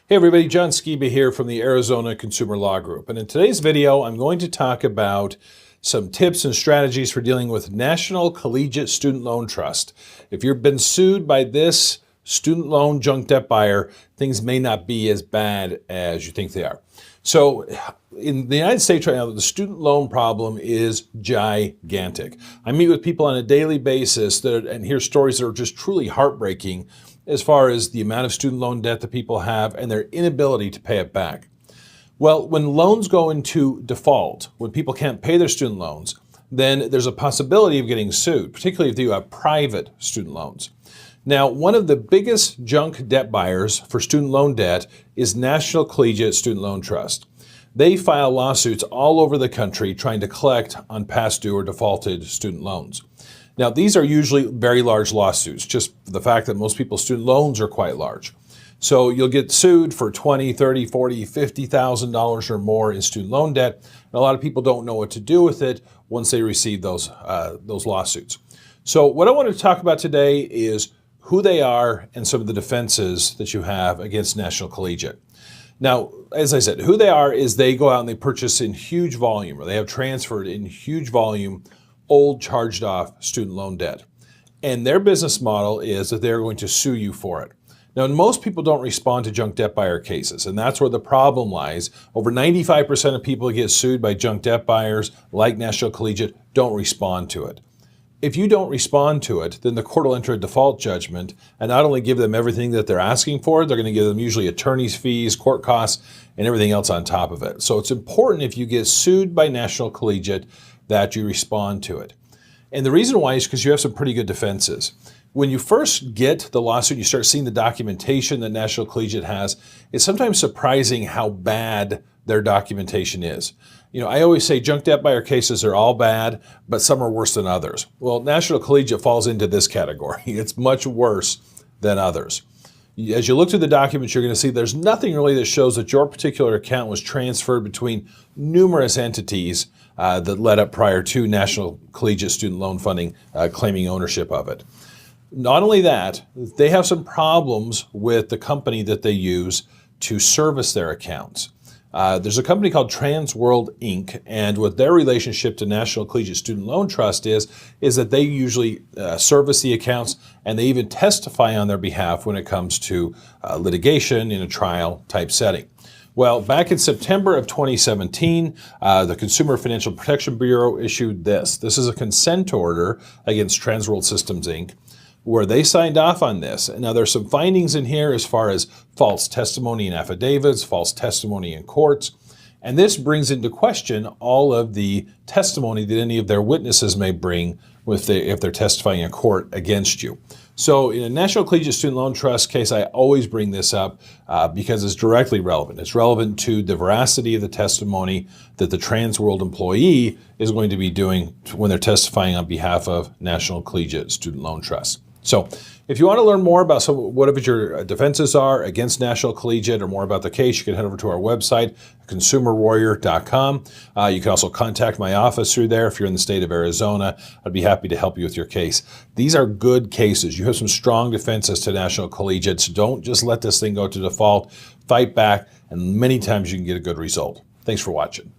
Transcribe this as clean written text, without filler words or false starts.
Hey everybody, John Skiba here from the Arizona Consumer Law Group. And in today's video, I'm going to talk about some tips and strategies for dealing with National Collegiate Student Loan Trust. If you've been sued by this student loan junk debt buyer, things may not be as bad as you think they are. So in the United States right now, the student loan problem is gigantic. I meet with people on a daily basis and hear stories that are just truly heartbreaking as far as the amount of student loan debt that people have and their inability to pay it back. Well, when loans go into default, when people can't pay their student loans, then there's a possibility of getting sued, particularly if you have private student loans. Now, one of the biggest junk debt buyers for student loan debt is National Collegiate Student Loan Trust. They file lawsuits all over the country trying to collect on past due or defaulted student loans. Now, these are usually very large lawsuits, just the fact that most people's student loans are quite large. So you'll get sued for $20,000, $30,000, $40,000, $50,000 or more in student loan debt. And a lot of people don't know what to do with it once they receive those lawsuits. So what I want to talk about today is who they are and some of the defenses that you have against National Collegiate. Now, as I said, who they are is they go out and they purchase in huge volume, or they have transferred in huge volume old charged off student loan debt. And their business model is that they're going to sue you for it. Now, most people don't respond to junk debt buyer cases, and that's where the problem lies. Over 95% of people who get sued by junk debt buyers like National Collegiate don't respond to it. If you don't respond to it, then the court will enter a default judgment and not only give them everything that they're asking for, they're going to give them usually attorney's fees, court costs, and everything else on top of it. So it's important if you get sued by National Collegiate that you respond to it. And the reason why is because you have some pretty good defenses. When you first get the lawsuit, you start seeing the documentation that National Collegiate has, it's sometimes surprising how bad their documentation is. You know, I always say junk debt buyer cases are all bad, but some are worse than others. Well, National Collegiate falls into this category. It's much worse than others. As you look through the documents, you're going to see there's nothing really that shows that your particular account was transferred between numerous entities that led up prior to National Collegiate Student Loan Funding claiming ownership of it. Not only that, they have some problems with the company that they use to service their accounts. There's a company called Transworld, Inc., and what their relationship to National Collegiate Student Loan Trust is that they usually service the accounts and they even testify on their behalf when it comes to litigation in a trial type setting. Well, back in September of 2017, the Consumer Financial Protection Bureau issued this. This is a consent order against Transworld Systems, Inc., where they signed off on this. Now, there's some findings in here as far as false testimony in affidavits, false testimony in courts, and this brings into question all of the testimony that any of their witnesses may bring if they're testifying in court against you. So in a National Collegiate Student Loan Trust case, I always bring this up because it's directly relevant. It's relevant to the veracity of the testimony that the Transworld employee is going to be doing when they're testifying on behalf of National Collegiate Student Loan Trust. So if you want to learn more about whatever your defenses are against National Collegiate or more about the case, you can head over to our website, consumerwarrior.com. You can also contact my office through there if you're in the state of Arizona. I'd be happy to help you with your case. These are good cases. You have some strong defenses to National Collegiate, so don't just let this thing go to default. Fight back, and many times you can get a good result. Thanks for watching.